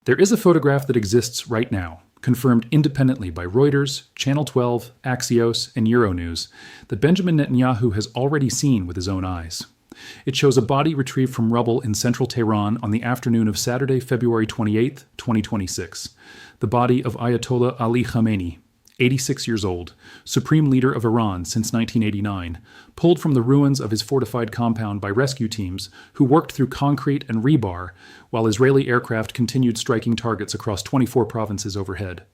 There is a photograph that exists right now, confirmed independently by Reuters, Channel 12, Axios, and Euronews, that Benjamin Netanyahu has already seen with his own eyes. It shows a body retrieved from rubble in central Tehran on the afternoon of Saturday, February 28, 2026. The body of Ayatollah Ali Khamenei, 86 years old, supreme leader of Iran since 1989, pulled from the ruins of his fortified compound by rescue teams who worked through concrete and rebar while Israeli aircraft continued striking targets across 24 provinces overhead.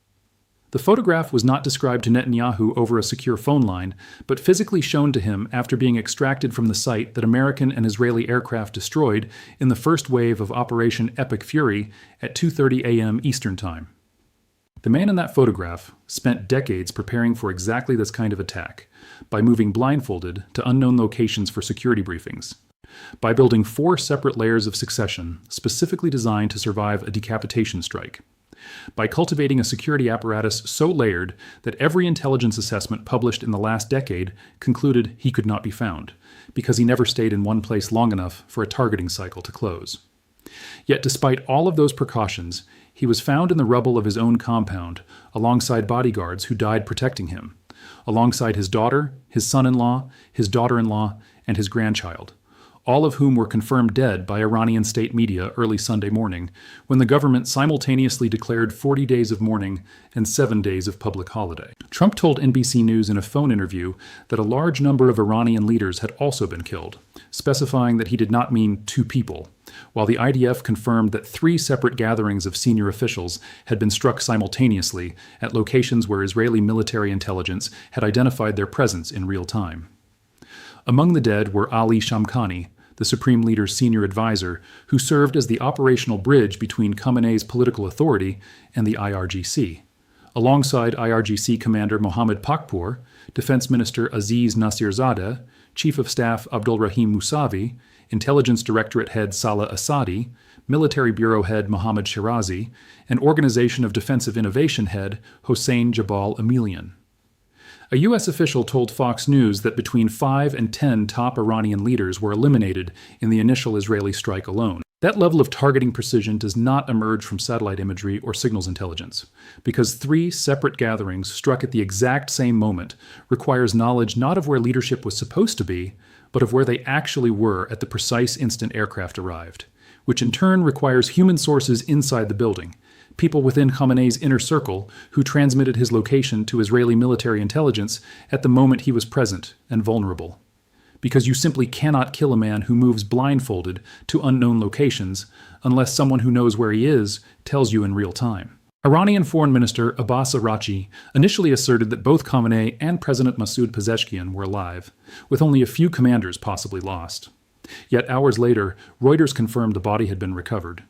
The photograph was not described to Netanyahu over a secure phone line, but physically shown to him after being extracted from the site that American and Israeli aircraft destroyed in the first wave of Operation Epic Fury at 2:30 a.m. Eastern Time. The man in that photograph spent decades preparing for exactly this kind of attack, by moving blindfolded to unknown locations for security briefings, by building 4 separate layers of succession specifically designed to survive a decapitation strike, by cultivating a security apparatus so layered that every intelligence assessment published in the last decade concluded he could not be found, because he never stayed in one place long enough for a targeting cycle to close. Yet despite all of those precautions, he was found in the rubble of his own compound, alongside bodyguards who died protecting him, alongside his daughter, his son-in-law, his daughter-in-law, and his grandchild, all of whom were confirmed dead by Iranian state media early Sunday morning, when the government simultaneously declared 40 days of mourning and 7 days of public holiday. Trump told NBC News in a phone interview that a large number of Iranian leaders had also been killed, specifying that he did not mean 2 people, while the IDF confirmed that 3 separate gatherings of senior officials had been struck simultaneously at locations where Israeli military intelligence had identified their presence in real time. Among the dead were Ali Shamkhani, the Supreme Leader's senior advisor, who served as the operational bridge between Khamenei's political authority and the IRGC, alongside IRGC Commander Mohammad Pakpour, Defense Minister Aziz Nasirzadeh, Chief of Staff Abdulrahim Mousavi, Intelligence Directorate Head Salah Assadi, Military Bureau Head Mohammad Shirazi, and Organization of Defensive Innovation Head Hossein Jabal Amelian. A U.S. official told Fox News that between 5 and 10 top Iranian leaders were eliminated in the initial Israeli strike alone. That level of targeting precision does not emerge from satellite imagery or signals intelligence, because 3 separate gatherings struck at the exact same moment requires knowledge not of where leadership was supposed to be, but of where they actually were at the precise instant aircraft arrived, which in turn requires human sources inside the building, people within Khamenei's inner circle who transmitted his location to Israeli military intelligence at the moment he was present and vulnerable. Because you simply cannot kill a man who moves blindfolded to unknown locations unless someone who knows where he is tells you in real time. Iranian Foreign Minister Abbas Araghchi initially asserted that both Khamenei and President Masoud Pezeshkian were alive, with only a few commanders possibly lost. Yet hours later, Reuters confirmed the body had been recovered.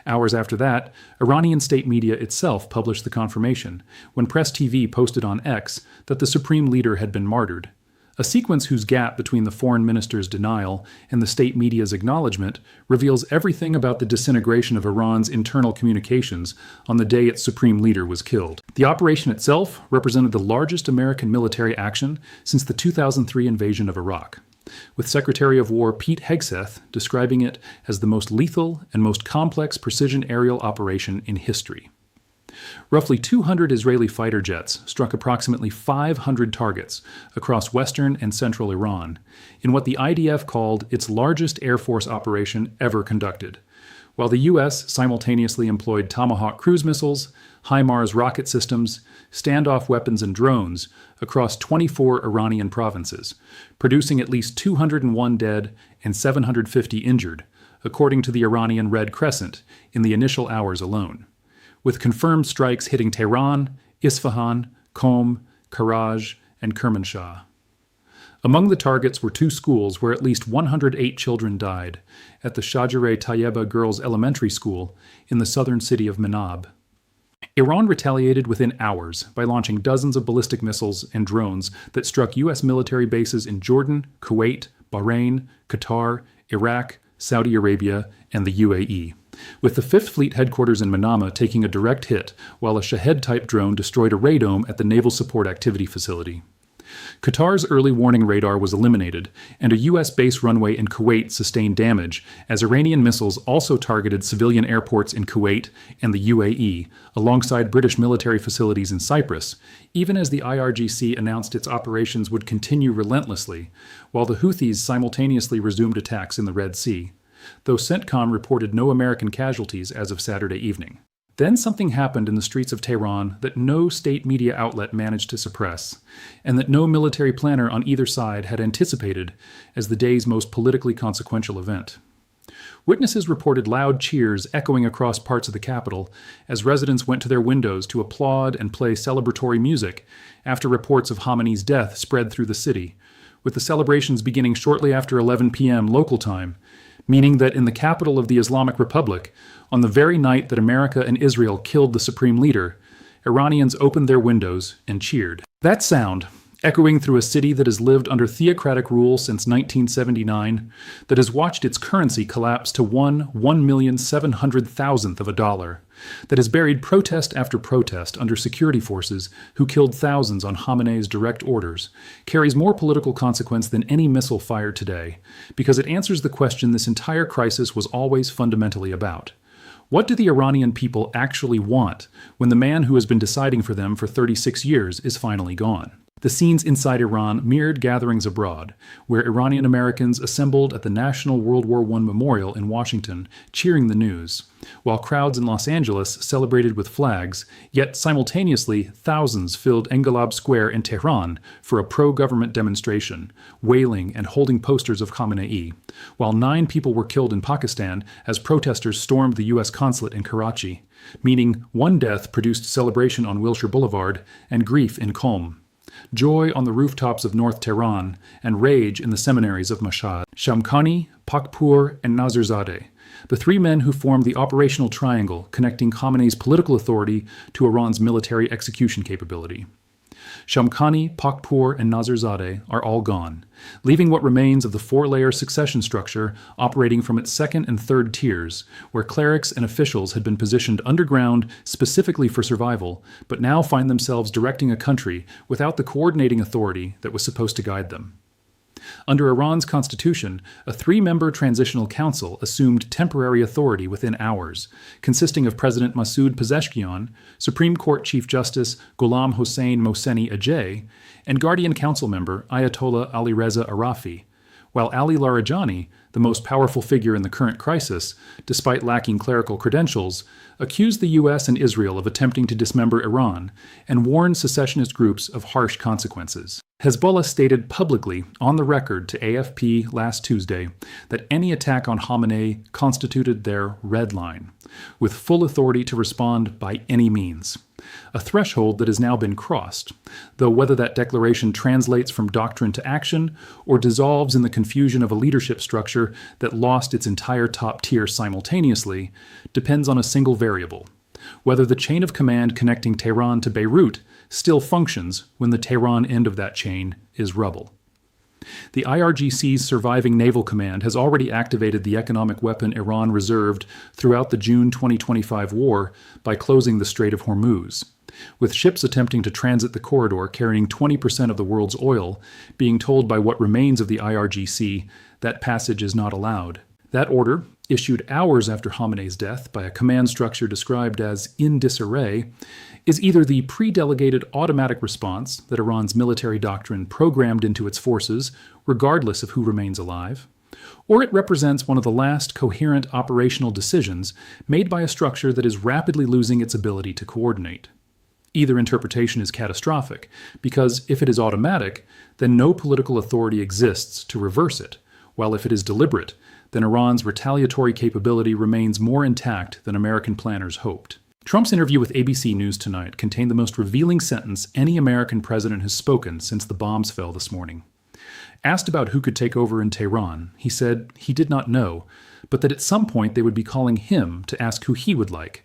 Hours after that, Iranian state media itself published the confirmation, when Press TV posted on X that the supreme leader had been martyred, a sequence whose gap between the foreign minister's denial and the state media's acknowledgement reveals everything about the disintegration of Iran's internal communications on the day its supreme leader was killed. The operation itself represented the largest American military action since the 2003 invasion of Iraq, with Secretary of War Pete Hegseth describing it as the most lethal and most complex precision aerial operation in history. Roughly 200 Israeli fighter jets struck approximately 500 targets across western and central Iran in what the IDF called its largest Air Force operation ever conducted, while the U.S. simultaneously employed Tomahawk cruise missiles, HIMARS rocket systems, standoff weapons and drones across 24 Iranian provinces, producing at least 201 dead and 750 injured, according to the Iranian Red Crescent, in the initial hours alone, with confirmed strikes hitting Tehran, Isfahan, Qom, Karaj, and Kermanshah. Among the targets were 2 schools where at least 108 children died, at the Shajareh Tayyeba Girls Elementary School in the southern city of Manab. Iran retaliated within hours by launching dozens of ballistic missiles and drones that struck U.S. military bases in Jordan, Kuwait, Bahrain, Qatar, Iraq, Saudi Arabia, and the UAE, with the 5th Fleet headquarters in Manama taking a direct hit while a Shahed-type drone destroyed a radome at the Naval Support Activity Facility. Qatar's early warning radar was eliminated, and a U.S. base runway in Kuwait sustained damage, as Iranian missiles also targeted civilian airports in Kuwait and the UAE, alongside British military facilities in Cyprus, even as the IRGC announced its operations would continue relentlessly, while the Houthis simultaneously resumed attacks in the Red Sea, though CENTCOM reported no American casualties as of Saturday evening. Then something happened in the streets of Tehran that no state media outlet managed to suppress, and that no military planner on either side had anticipated as the day's most politically consequential event. Witnesses reported loud cheers echoing across parts of the capital as residents went to their windows to applaud and play celebratory music after reports of Khamenei's death spread through the city, with the celebrations beginning shortly after 11 p.m. local time, meaning that in the capital of the Islamic Republic, on the very night that America and Israel killed the supreme leader, Iranians opened their windows and cheered. That sound, echoing through a city that has lived under theocratic rule since 1979, that has watched its currency collapse to 1,700,000th of a dollar, that has buried protest after protest under security forces who killed thousands on Khamenei's direct orders, carries more political consequence than any missile fired today, because it answers the question this entire crisis was always fundamentally about. What do the Iranian people actually want when the man who has been deciding for them for 36 years is finally gone? The scenes inside Iran mirrored gatherings abroad, where Iranian Americans assembled at the National World War I Memorial in Washington, cheering the news, while crowds in Los Angeles celebrated with flags, yet simultaneously thousands filled Engelab Square in Tehran for a pro-government demonstration, wailing and holding posters of Khamenei, while 9 people were killed in Pakistan as protesters stormed the U.S. consulate in Karachi, meaning one death produced celebration on Wilshire Boulevard and grief in Qom. Joy on the rooftops of North Tehran, and rage in the seminaries of Mashhad. Shamkhani, Pakpur, and Nazirzadeh, the 3 men who formed the operational triangle connecting Khamenei's political authority to Iran's military execution capability. Shamkhani, Pakpur, and Nazirzadeh are all gone, leaving what remains of the 4-layer succession structure operating from its 2nd and 3rd tiers, where clerics and officials had been positioned underground specifically for survival, but now find themselves directing a country without the coordinating authority that was supposed to guide them. Under Iran's constitution, a 3-member transitional council assumed temporary authority within hours, consisting of President Masoud Pezeshkian, Supreme Court Chief Justice Gholam Hossein Mohseni Ejei, and Guardian Council member Ayatollah Ali Arafi, while Ali Larijani, the most powerful figure in the current crisis, despite lacking clerical credentials, accused the U.S. and Israel of attempting to dismember Iran and warned secessionist groups of harsh consequences. Hezbollah stated publicly on the record to AFP last Tuesday that any attack on Khamenei constituted their red line, with full authority to respond by any means. A threshold that has now been crossed, though whether that declaration translates from doctrine to action or dissolves in the confusion of a leadership structure that lost its entire top tier simultaneously depends on a single variable: whether the chain of command connecting Tehran to Beirut still functions when the Tehran end of that chain is rubble. The IRGC's surviving naval command has already activated the economic weapon Iran reserved throughout the June 2025 war by closing the Strait of Hormuz, with ships attempting to transit the corridor carrying 20% of the world's oil being told by what remains of the IRGC that passage is not allowed. That order, issued hours after Khamenei's death by a command structure described as in disarray, is either the pre-delegated automatic response that Iran's military doctrine programmed into its forces, regardless of who remains alive, or it represents one of the last coherent operational decisions made by a structure that is rapidly losing its ability to coordinate. Either interpretation is catastrophic, because if it is automatic, then no political authority exists to reverse it, while if it is deliberate, then Iran's retaliatory capability remains more intact than American planners hoped. Trump's interview with ABC News tonight contained the most revealing sentence any American president has spoken since the bombs fell this morning. Asked about who could take over in Tehran, he said he did not know, but that at some point they would be calling him to ask who he would like,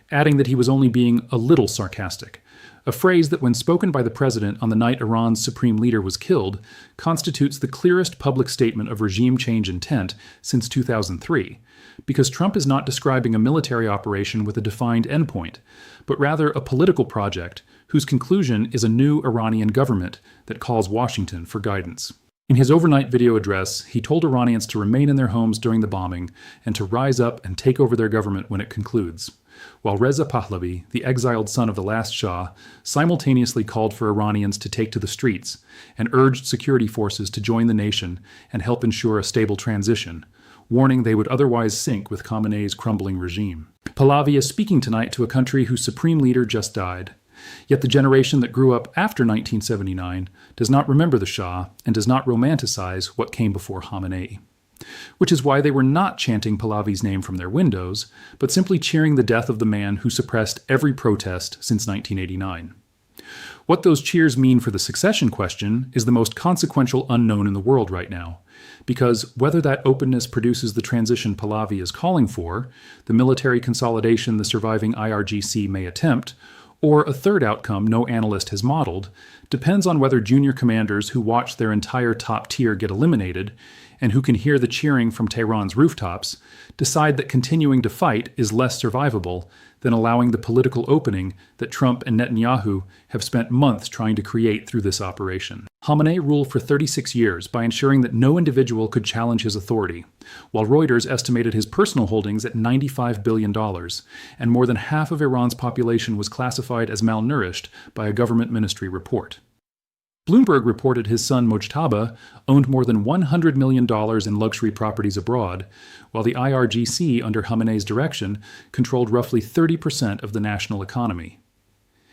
adding that he was only being a little sarcastic, a phrase that when spoken by the president on the night Iran's supreme leader was killed, constitutes the clearest public statement of regime change intent since 2003, because Trump is not describing a military operation with a defined endpoint, but rather a political project whose conclusion is a new Iranian government that calls Washington for guidance. In his overnight video address, he told Iranians to remain in their homes during the bombing and to rise up and take over their government when it concludes, while Reza Pahlavi, the exiled son of the last Shah, simultaneously called for Iranians to take to the streets and urged security forces to join the nation and help ensure a stable transition, warning they would otherwise sink with Khamenei's crumbling regime. Pahlavi is speaking tonight to a country whose supreme leader just died. Yet the generation that grew up after 1979 does not remember the Shah and does not romanticize what came before Khamenei. Which is why they were not chanting Pahlavi's name from their windows, but simply cheering the death of the man who suppressed every protest since 1989. What those cheers mean for the succession question is the most consequential unknown in the world right now, because whether that openness produces the transition Pahlavi is calling for, the military consolidation the surviving IRGC may attempt, or a third outcome no analyst has modeled, depends on whether junior commanders who watch their entire top tier get eliminated, and who can hear the cheering from Tehran's rooftops, decide that continuing to fight is less survivable than allowing the political opening that Trump and Netanyahu have spent months trying to create through this operation. Khamenei ruled for 36 years by ensuring that no individual could challenge his authority, while Reuters estimated his personal holdings at $95 billion, and more than half of Iran's population was classified as malnourished by a government ministry report. Bloomberg reported his son Mojtaba owned more than $100 million in luxury properties abroad, while the IRGC under Khamenei's direction controlled roughly 30% of the national economy.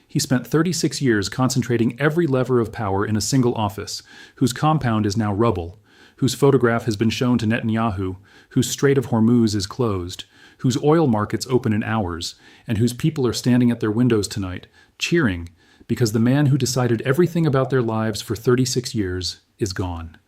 He spent 36 years concentrating every lever of power in a single office, whose compound is now rubble, whose photograph has been shown to Netanyahu, whose Strait of Hormuz is closed, whose oil markets open in hours, and whose people are standing at their windows tonight, cheering, because the man who decided everything about their lives for 36 years is gone.